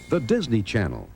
the Disney Channel.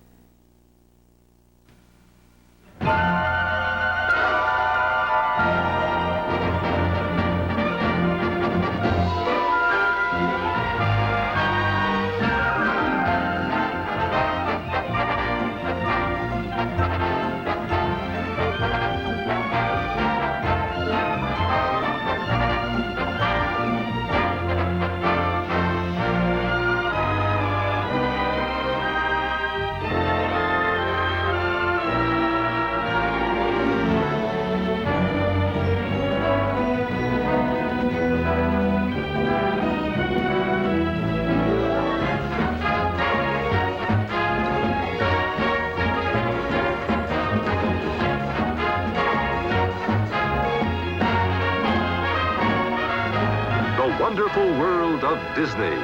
Wonderful world of Disney.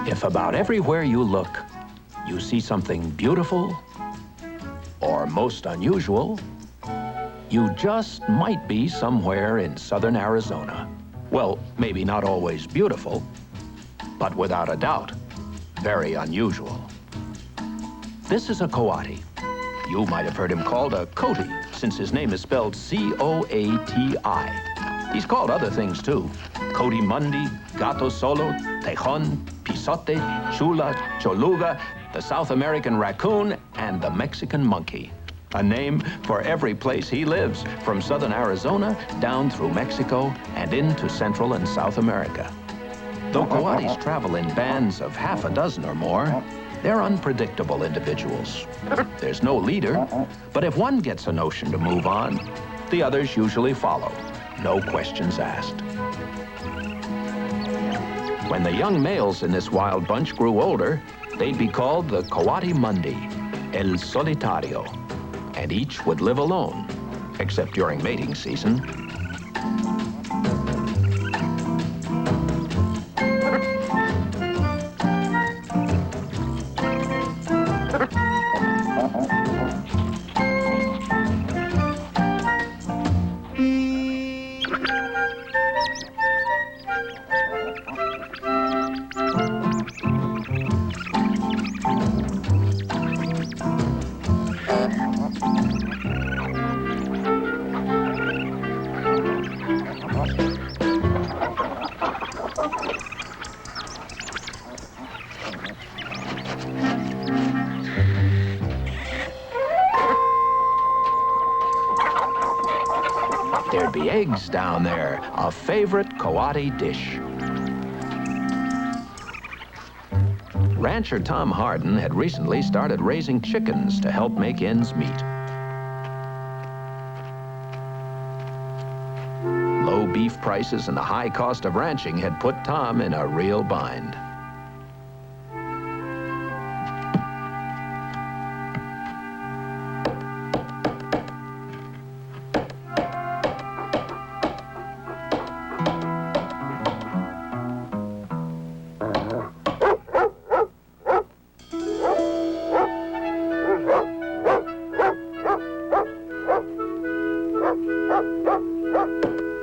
If about everywhere you look, you see something beautiful or most unusual, you just might be somewhere in southern Arizona. Well, maybe not always beautiful, but without a doubt, very unusual. This is a Coati. You might have heard him called a Coati, since his name is spelled C-O-A-T-I. He's called other things too. Coati Mundi, Gato Solo, Tejon, Pisote, Chula, Choluga, the South American raccoon, and the Mexican monkey. A name for every place he lives, from southern Arizona down through Mexico and into Central and South America. Though Coatis travel in bands of half a dozen or more, they're unpredictable individuals. There's no leader, but if one gets a notion to move on, the others usually follow, no questions asked. When the young males in this wild bunch grew older, they'd be called the Coati Mundi, El Solitario, and each would live alone, except during mating season. There'd be eggs down there, a favorite Coati dish. Rancher Tom Harden had recently started raising chickens to help make ends meet. Low beef prices and the high cost of ranching had put Tom in a real bind.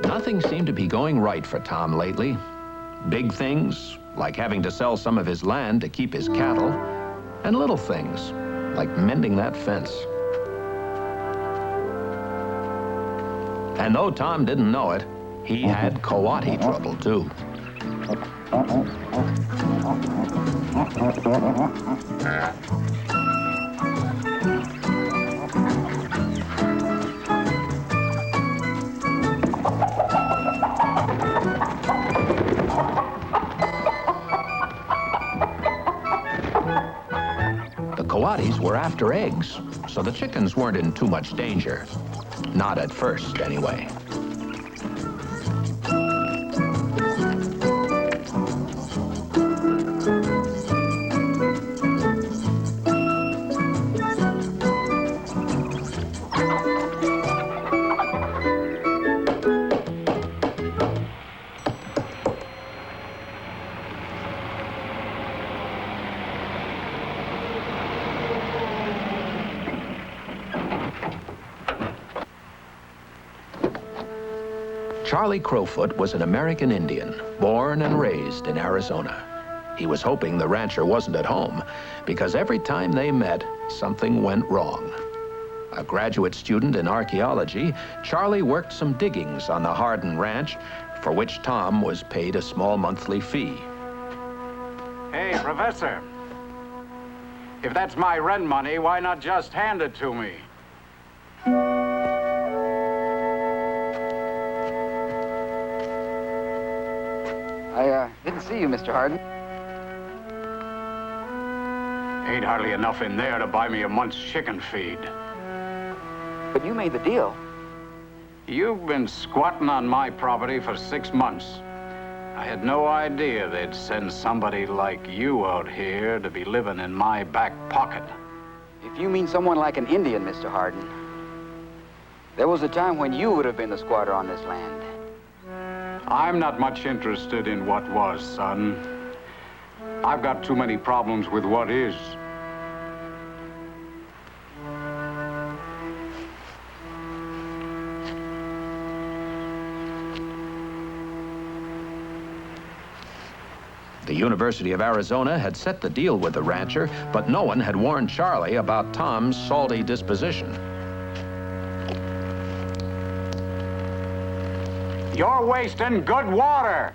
Nothing seemed to be going right for Tom lately. Big things, like having to sell some of his land to keep his cattle, and little things, like mending that fence. And though Tom didn't know it, he had Coati trouble too. The Coatis were after eggs, so the chickens weren't in too much danger. Not at first, anyway. Charlie Crowfoot was an American Indian, born and raised in Arizona. He was hoping the rancher wasn't at home, because every time they met, something went wrong. A graduate student in archaeology, Charlie worked some diggings on the Hardin Ranch, for which Tom was paid a small monthly fee. Hey, Professor. If that's my rent money, why not just hand it to me? I didn't see you, Mr. Hardin. Ain't hardly enough in there to buy me a month's chicken feed. But you made the deal. You've been squatting on my property for 6 months. I had no idea they'd send somebody like you out here to be living in my back pocket. If you mean someone like an Indian, Mr. Hardin, there was a time when you would have been the squatter on this land. I'm not much interested in what was, son. I've got too many problems with what is. The University of Arizona had set the deal with the rancher, but no one had warned Charlie about Tom's salty disposition. You're wasting good water.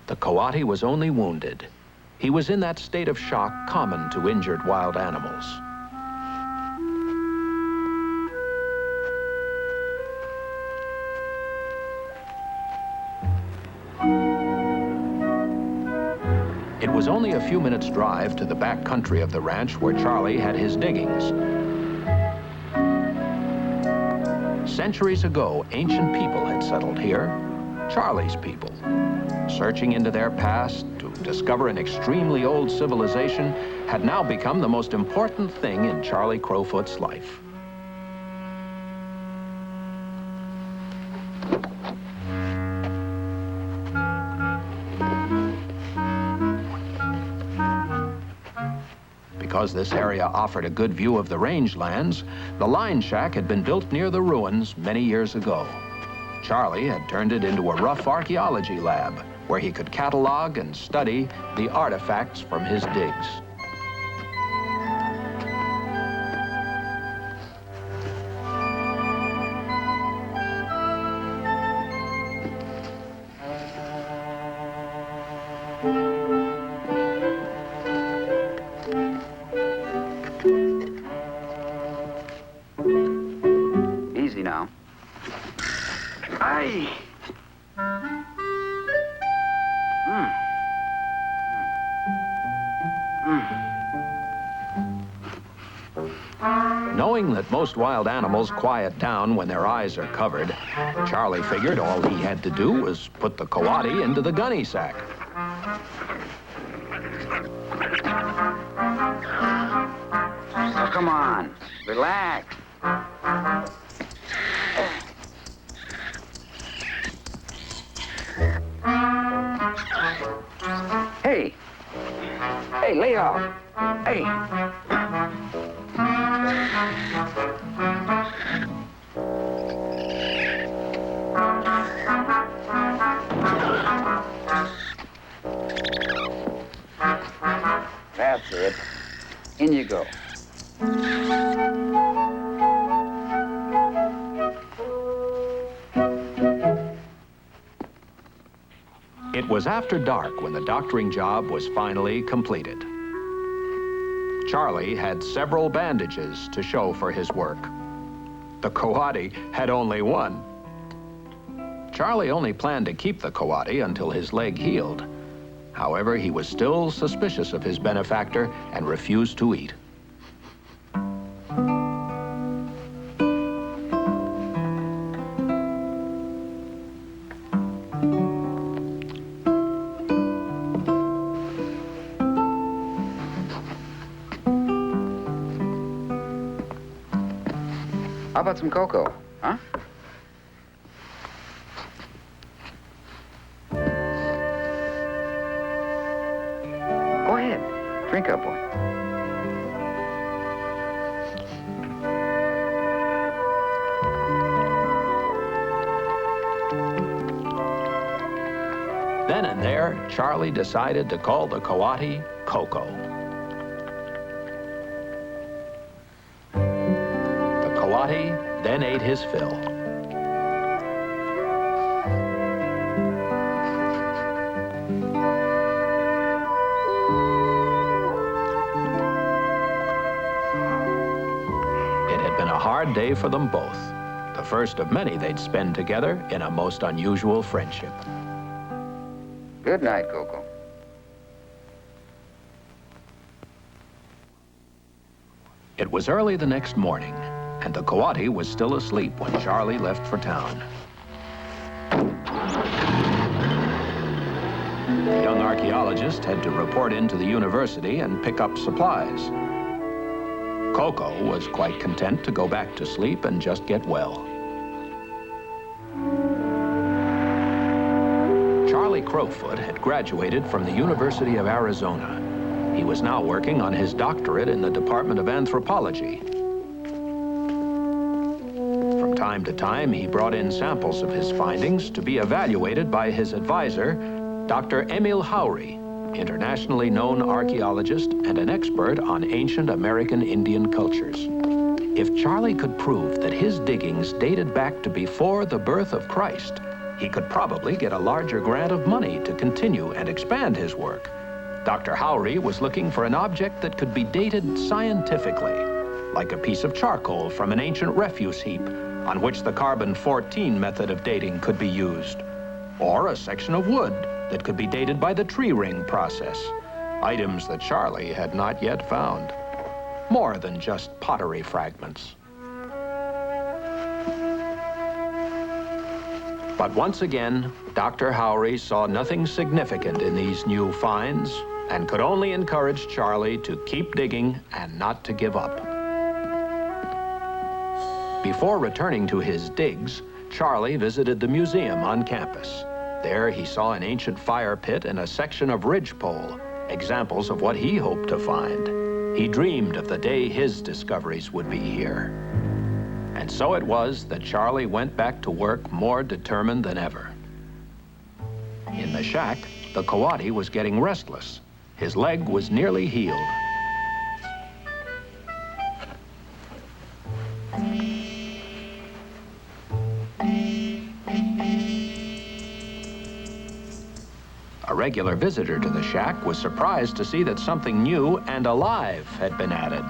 The Coati was only wounded. He was in that state of shock common to injured wild animals. It was only a few minutes' drive to the back country of the ranch where Charlie had his diggings. Centuries ago, ancient people had settled here, Charlie's people. Searching into their past to discover an extremely old civilization had now become the most important thing in Charlie Crowfoot's life. Because this area offered a good view of the rangelands, the line shack had been built near the ruins many years ago. Charlie had turned it into a rough archaeology lab where he could catalog and study the artifacts from his digs. Easy now. Aye. Mm. Knowing that most wild animals quiet down when their eyes are covered, Charlie figured all he had to do was put the coati into the gunny sack. Oh, come on. Relax. Hey. Hey, lay off. Hey. That's it. In you go. It was after dark when the doctoring job was finally completed. Charlie had several bandages to show for his work. The coati had only one. Charlie only planned to keep the coati until his leg healed. However, he was still suspicious of his benefactor and refused to eat. How about some cocoa, huh? Go ahead. Drink up one. Then and there, Charlie decided to call the coati Coco. The coati then ate his fill. It had been a hard day for them both, the first of many they'd spend together in a most unusual friendship. Good night, Coco. It was early the next morning, and the coati was still asleep when Charlie left for town. The young archaeologist had to report into the university and pick up supplies. Coco was quite content to go back to sleep and just get well. Charlie Crowfoot had graduated from the University of Arizona. He was now working on his doctorate in the Department of Anthropology. From time to time, he brought in samples of his findings to be evaluated by his advisor, Dr. Emil Howry, internationally known archaeologist and an expert on ancient American Indian cultures. If Charlie could prove that his diggings dated back to before the birth of Christ, he could probably get a larger grant of money to continue and expand his work. Dr. Howry was looking for an object that could be dated scientifically, like a piece of charcoal from an ancient refuse heap on which the carbon-14 method of dating could be used, or a section of wood that could be dated by the tree ring process, items that Charlie had not yet found. More than just pottery fragments. But once again, Dr. Howry saw nothing significant in these new finds and could only encourage Charlie to keep digging and not to give up. Before returning to his digs, Charlie visited the museum on campus. There he saw an ancient fire pit and a section of ridgepole, examples of what he hoped to find. He dreamed of the day his discoveries would be here. And so it was that Charlie went back to work more determined than ever. In the shack, the coati was getting restless. His leg was nearly healed. A regular visitor to the shack was surprised to see that something new and alive had been added.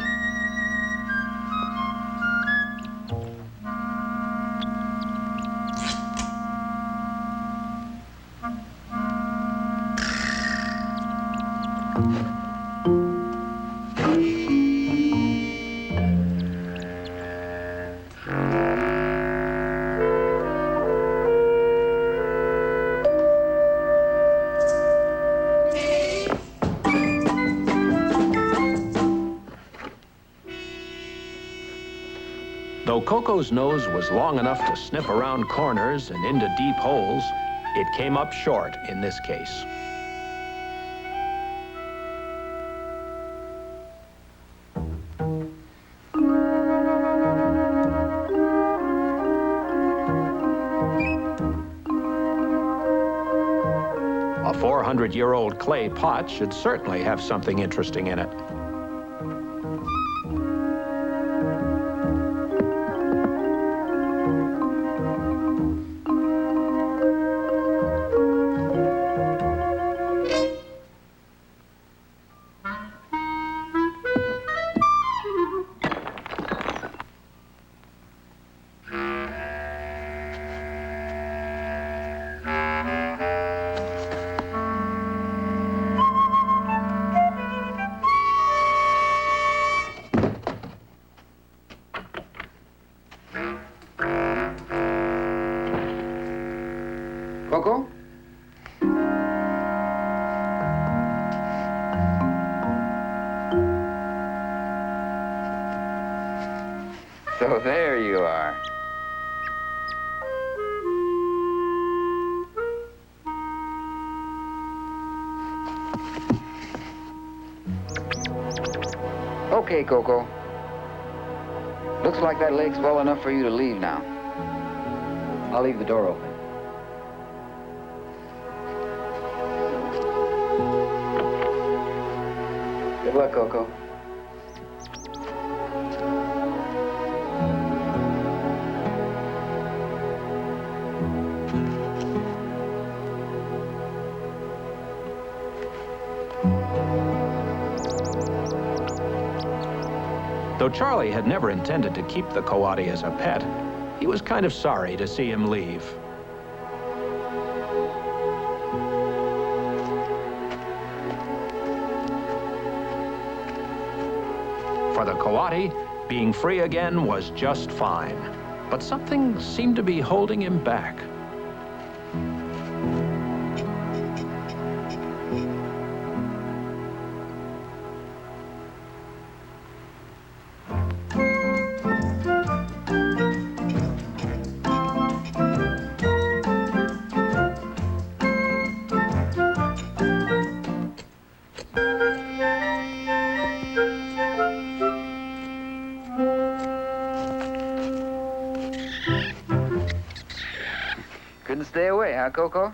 Though Coco's nose was long enough to sniff around corners and into deep holes, it came up short in this case. A 400-year-old clay pot should certainly have something interesting in it. Coco? So there you are. Okay, Coco. Looks like that lake's well enough for you to leave now. I'll leave the door open. Good luck, Coco. Though Charlie had never intended to keep the Coati as a pet, he was kind of sorry to see him leave. For the Coati, being free again was just fine. But something seemed to be holding him back. Couldn't stay away, huh, Coco?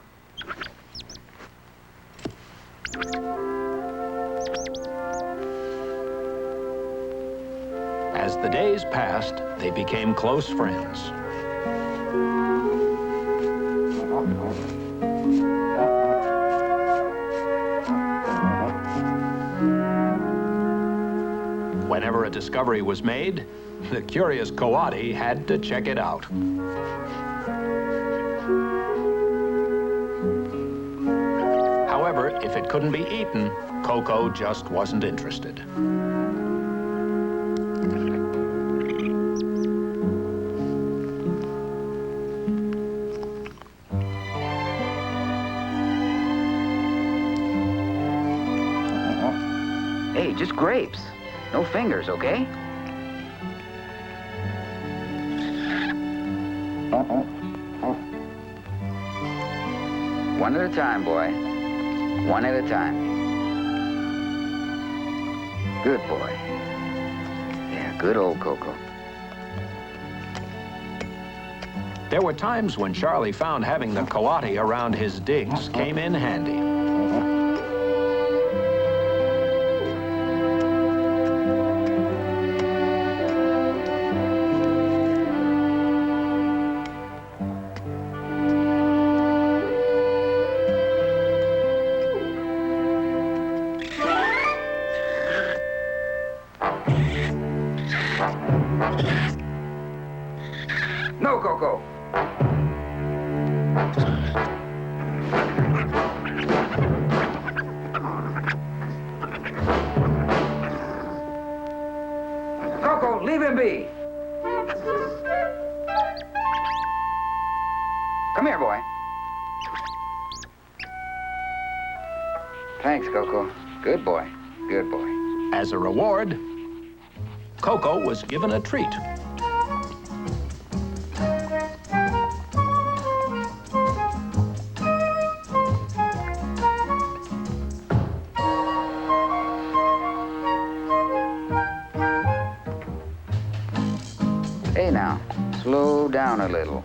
As the days passed, they became close friends. Whenever a discovery was made, the curious Coati had to check it out. However, if it couldn't be eaten, Coco just wasn't interested. Hey, just grapes. No fingers, okay? One at a time, boy. One at a time. Good boy. Yeah, good old Coco. There were times when Charlie found having the Coati around his digs came in handy. No, Coco. Coco, leave him be. Come here, boy. Thanks, Coco. Good boy. Good boy. As a reward, Coco was given a treat. Hey, now, slow down a little.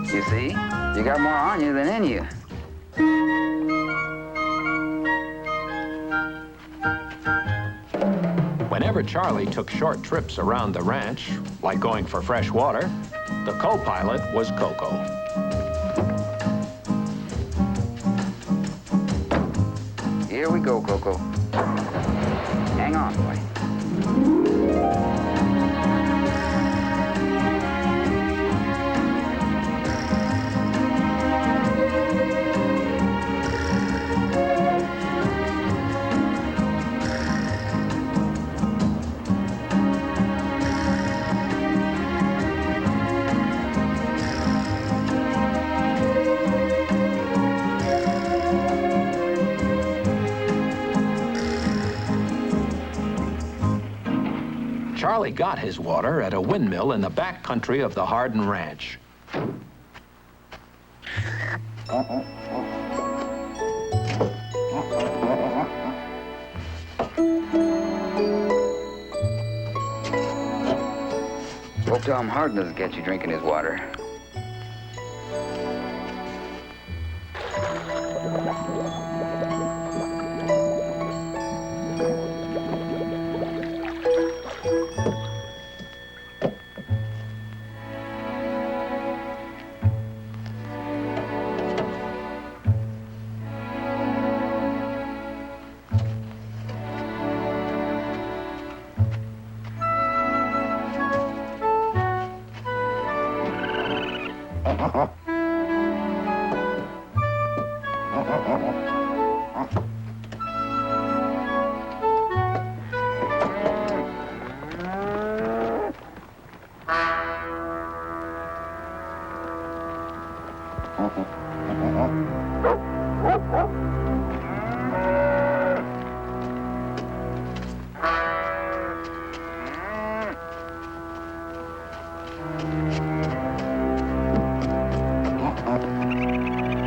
You see, you got more on you than in you. Whenever Charlie took short trips around the ranch, like going for fresh water, the co-pilot was Coco. Here we go, Coco. Hang on, boy. Charlie got his water at a windmill in the back country of the Hardin Ranch. Hope Tom Hardin doesn't get you drinking his water.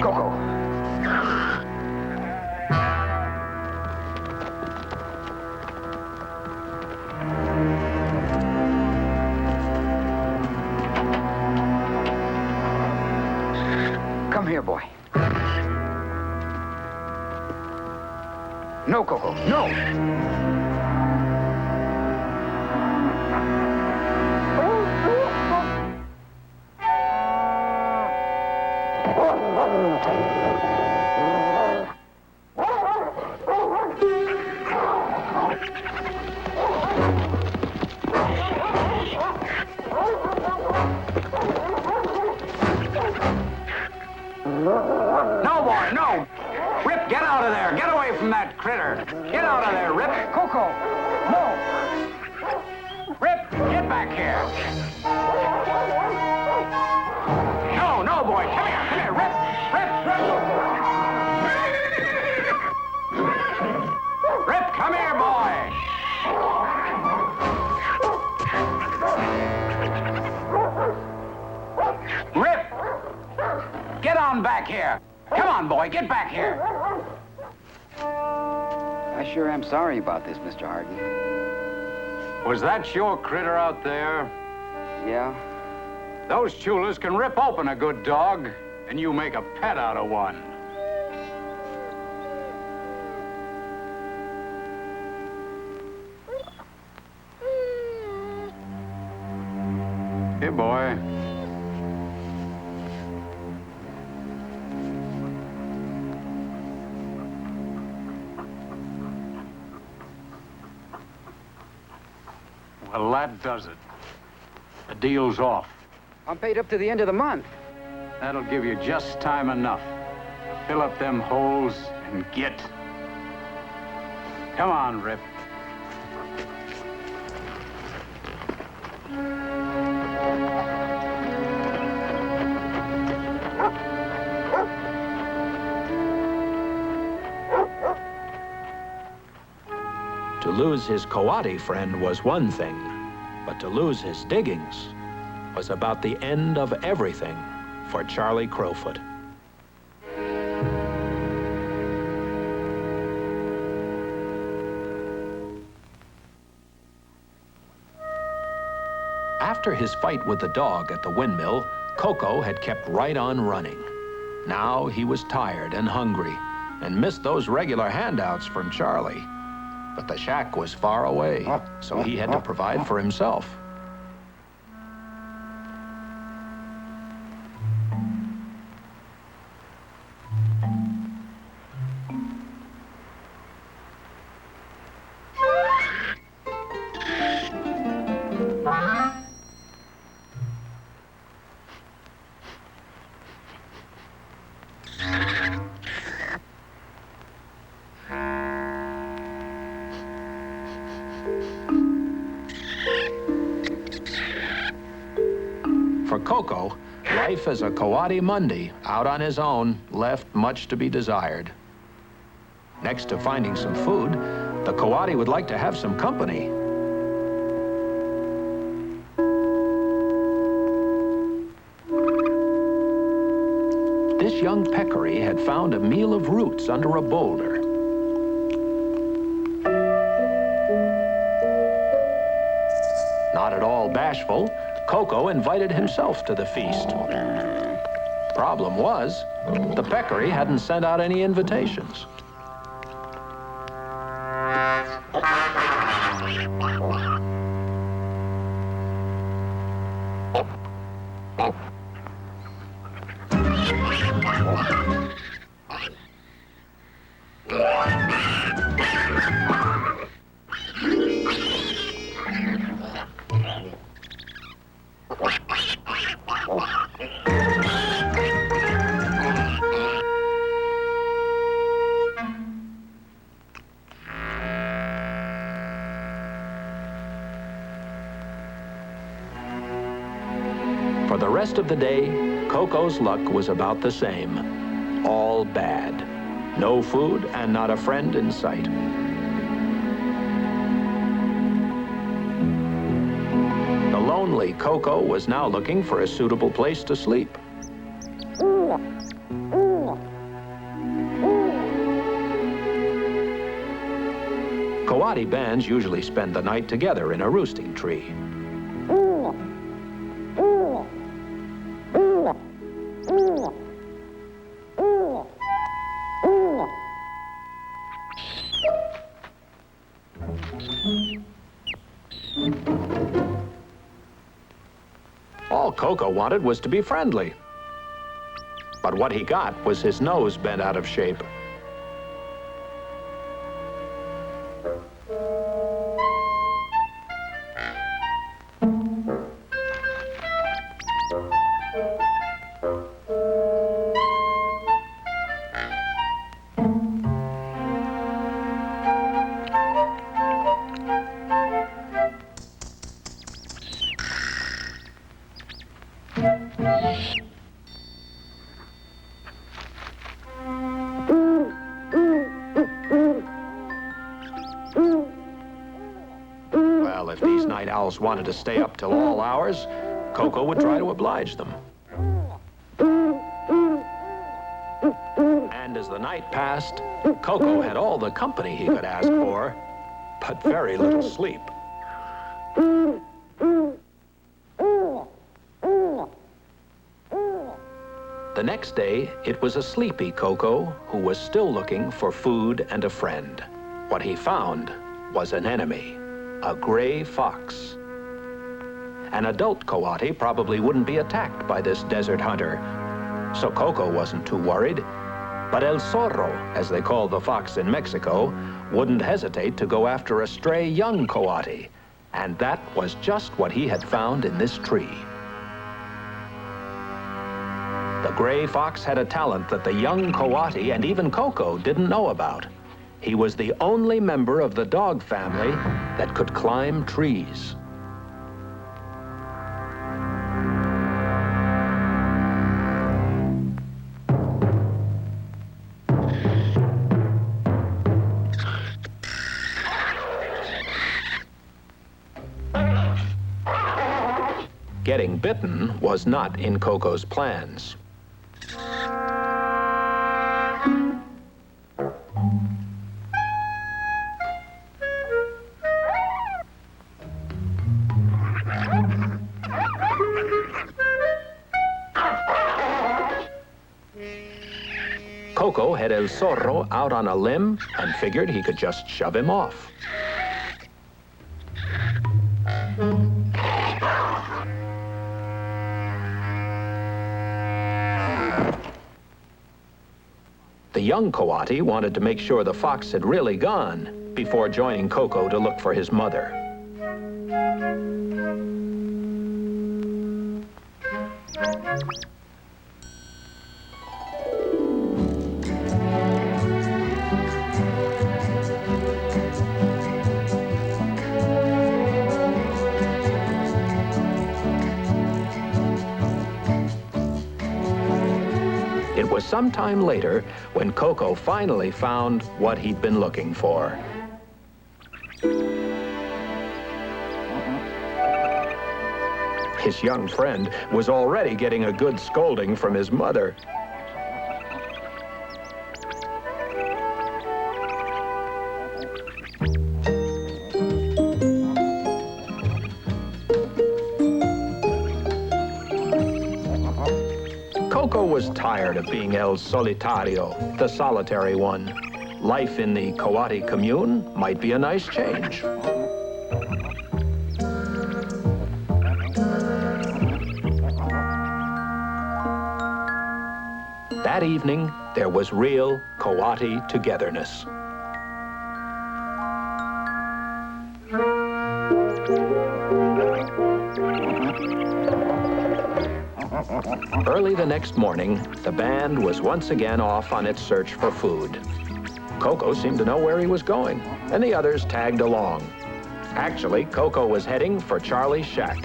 Coco. Come here, boy. No, Coco, no! No, boy, no! Rip, get out of there! Get away from that critter! Get out of there, Rip! Coco, no! Rip, get back here! No, no, boy, come here, Rip! Rip! Rip, come here, boy! Rip! Get on back here! Come on, boy, get back here! I sure am sorry about this, Mr. Hardin. Was that your critter out there? Yeah? Those chulas can rip open a good dog, and you make a pet out of one. Here, boy. Well, that does it. The deal's off. I'm paid up to the end of the month. That'll give you just time enough. Fill up them holes and get. Come on, Rip. To lose his Coati friend was one thing, but to lose his diggings was about the end of everything for Charlie Crowfoot. After his fight with the dog at the windmill, Coco had kept right on running. Now he was tired and hungry and missed those regular handouts from Charlie. But the shack was far away, so he had to provide for himself. For Coco, life as a Coati Mundi, out on his own, left much to be desired. Next to finding some food, the Coati would like to have some company. This young peccary had found a meal of roots under a boulder. Not at all bashful, Coco invited himself to the feast. Problem was, the peccary hadn't sent out any invitations. For the rest of the day, Coco's luck was about the same. All bad. No food and not a friend in sight. The lonely Coco was now looking for a suitable place to sleep. Coati bands usually spend the night together in a roosting tree. All Coco wanted was to be friendly. But what he got was his nose bent out of shape. Well, if these night owls wanted to stay up till all hours, Coco would try to oblige them. And as the night passed, Coco had all the company he could ask for, but very little sleep. The next day, it was a sleepy Coco who was still looking for food and a friend. What he found was an enemy, a gray fox. An adult Coati probably wouldn't be attacked by this desert hunter, so Coco wasn't too worried. But El Zorro, as they call the fox in Mexico, wouldn't hesitate to go after a stray young Coati, and that was just what he had found in this tree. The Gray Fox had a talent that the young Coati and even Coco didn't know about. He was the only member of the dog family that could climb trees. Getting bitten was not in Coco's plans. Coco had El Zorro out on a limb and figured he could just shove him off. The young Coati wanted to make sure the fox had really gone before joining Coco to look for his mother. It was sometime later when Coco finally found what he'd been looking for. His young friend was already getting a good scolding from his mother. Coco was tired of being El Solitario, the solitary one. Life in the Coati commune might be a nice change. That evening, there was real Coati togetherness. Early the next morning, the band was once again off on its search for food. Coco seemed to know where he was going, and the others tagged along. Actually, Coco was heading for Charlie's shack.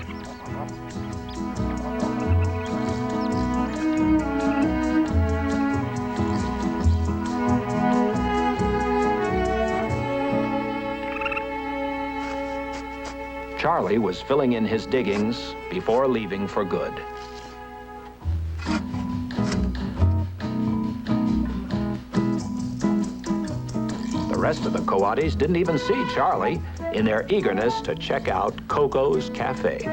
Charlie was filling in his diggings before leaving for good. The rest of the Coatis didn't even see Charlie in their eagerness to check out Coco's Cafe.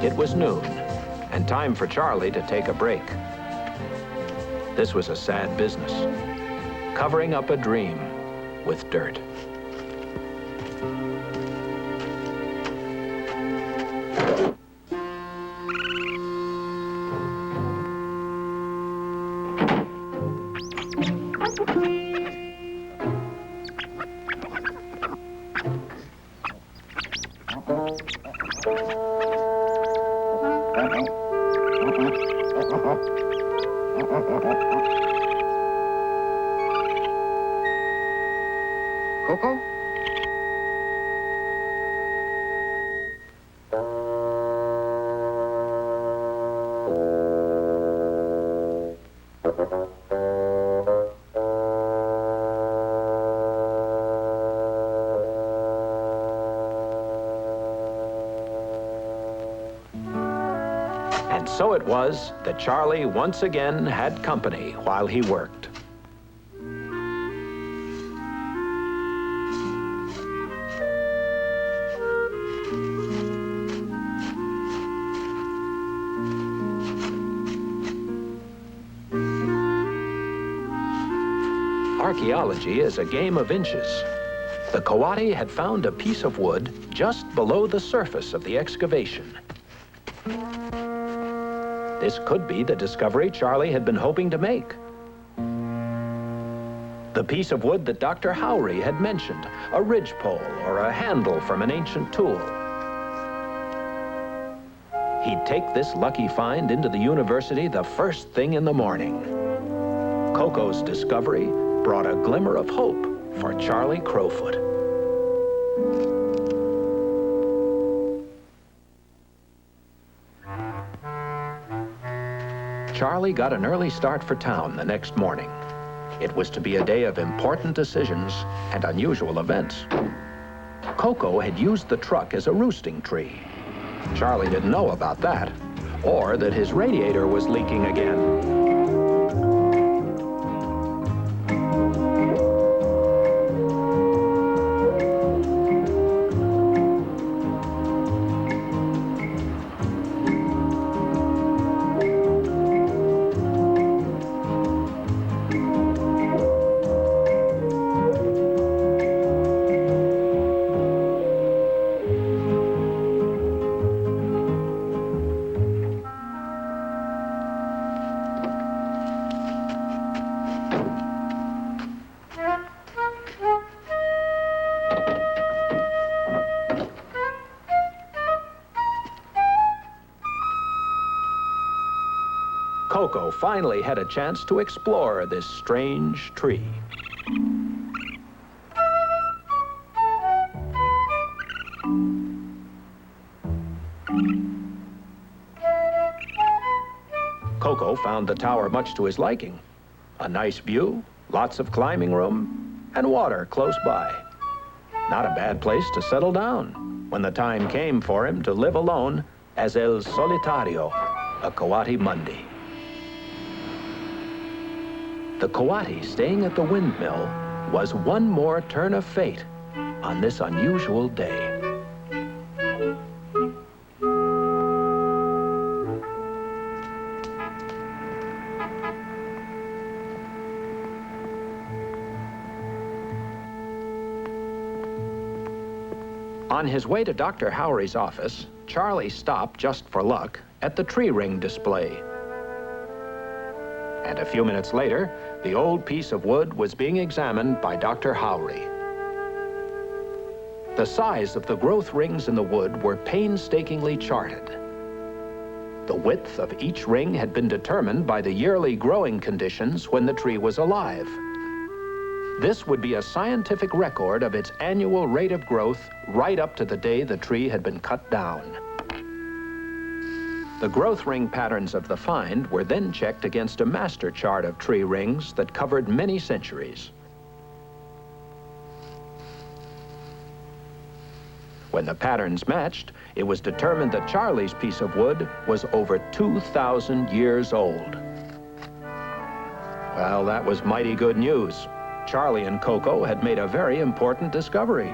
It was noon, and time for Charlie to take a break. This was a sad business, covering up a dream with dirt. Coco? And so it was that Charlie once again had company while he worked. Archaeology is a game of inches. The Coati had found a piece of wood just below the surface of the excavation. This could be the discovery Charlie had been hoping to make. The piece of wood that Dr. Howry had mentioned, a ridgepole or a handle from an ancient tool. He'd take this lucky find into the university the first thing in the morning. Coco's discovery brought a glimmer of hope for Charlie Crowfoot. Charlie got an early start for town the next morning. It was to be a day of important decisions and unusual events. Coco had used the truck as a roosting tree. Charlie didn't know about that, or that his radiator was leaking again. Coco finally had a chance to explore this strange tree. Coco found the tower much to his liking. A nice view, lots of climbing room, and water close by. Not a bad place to settle down when the time came for him to live alone as El Solitario, a Coati Mundi. The Coati staying at the windmill was one more turn of fate on this unusual day. On his way to Dr. Howry's office, Charlie stopped just for luck at the tree ring display. And a few minutes later, the old piece of wood was being examined by Dr. Howry. The size of the growth rings in the wood were painstakingly charted. The width of each ring had been determined by the yearly growing conditions when the tree was alive. This would be a scientific record of its annual rate of growth right up to the day the tree had been cut down. The growth ring patterns of the find were then checked against a master chart of tree rings that covered many centuries. When the patterns matched, it was determined that Charlie's piece of wood was over 2,000 years old. Well, that was mighty good news. Charlie and Coco had made a very important discovery.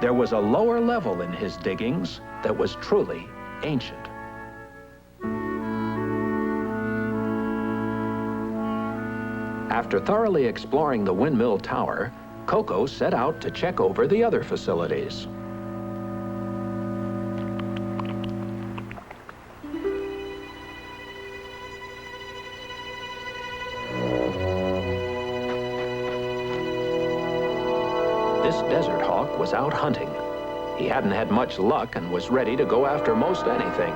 There was a lower level in his diggings that was truly ancient. After thoroughly exploring the windmill tower, Coco set out to check over the other facilities. This desert hawk was out hunting. He hadn't had much luck and was ready to go after most anything.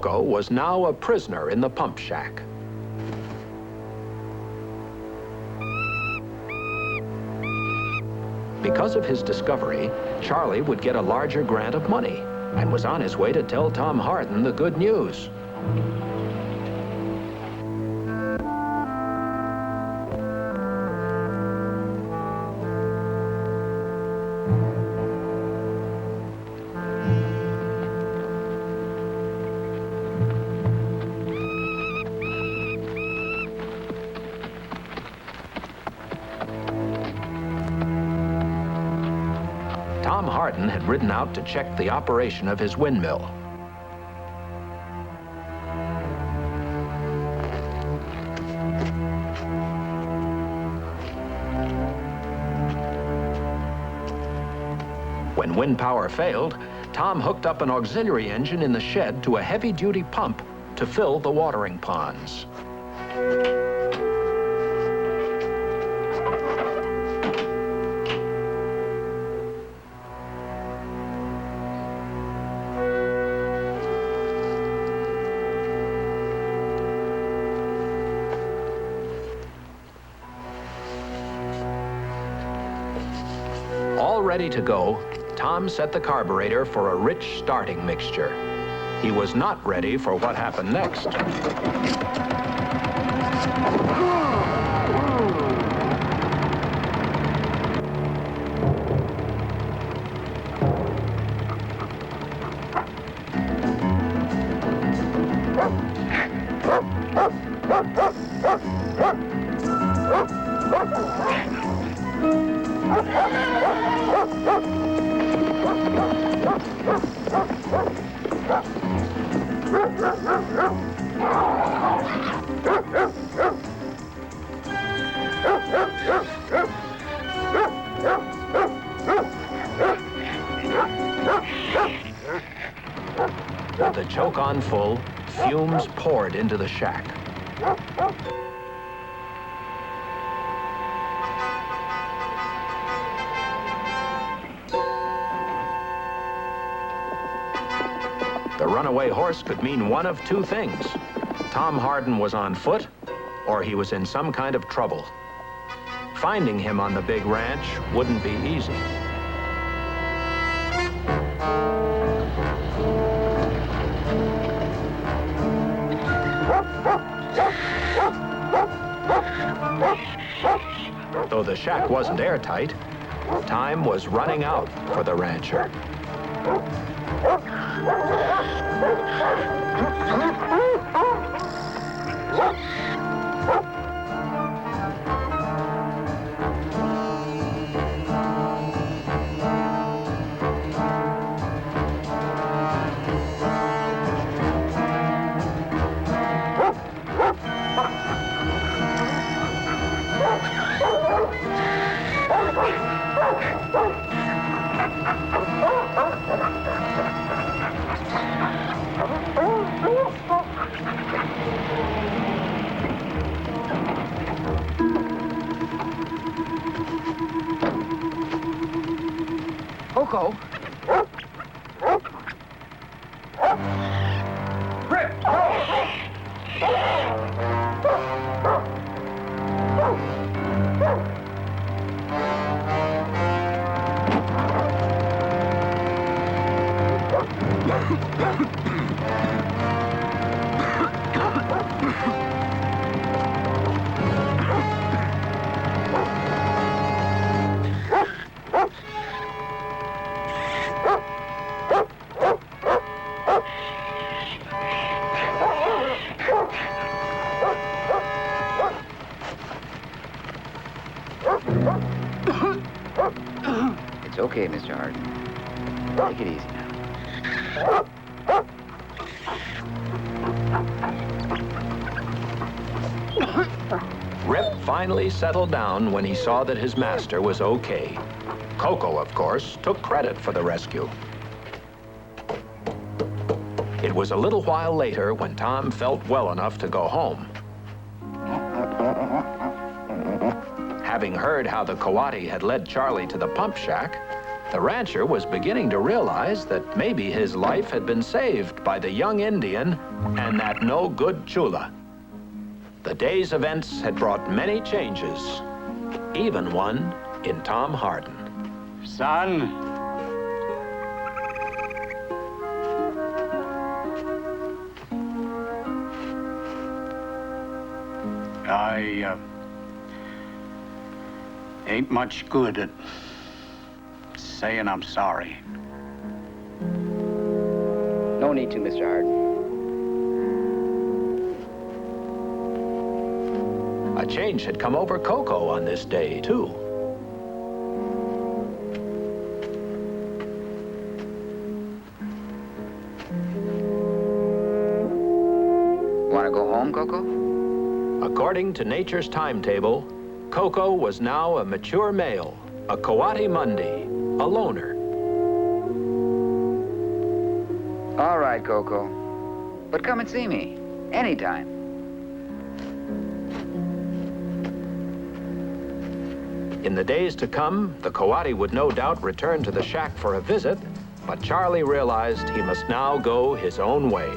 Coco was now a prisoner in the pump shack. Because of his discovery, Charlie would get a larger grant of money and was on his way to tell Tom Harden the good news. Tom Harden had ridden out to check the operation of his windmill. When wind power failed, Tom hooked up an auxiliary engine in the shed to a heavy-duty pump to fill the watering ponds. All ready to go, Tom set the carburetor for a rich starting mixture. He was not ready for what happened next. With the choke on full, fumes poured into the shack. The runaway horse could mean one of two things. Tom Harden was on foot, or he was in some kind of trouble. Finding him on the big ranch wouldn't be easy. Though the shack wasn't airtight, time was running out for the rancher. Coco. It's okay, Mr. Harden. Take it easy now. Rip finally settled down when he saw that his master was okay. Coco, of course, took credit for the rescue. It was a little while later when Tom felt well enough to go home. Having heard how the Coati had led Charlie to the pump shack, The rancher was beginning to realize that maybe his life had been saved by the young Indian and that no-good chula. The day's events had brought many changes, even one in Tom Harden. Son. I ain't much good at saying I'm sorry. No need to, Mr. Harden. A change had come over Coco on this day, too. Want to go home, Coco? According to nature's timetable, Coco was now a mature male, a Coati Mundi, a loner. All right, Coco. But come and see me. Anytime. In the days to come, the Coati would no doubt return to the shack for a visit, but Charlie realized he must now go his own way.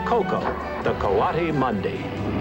Coco, the Coati Mundi.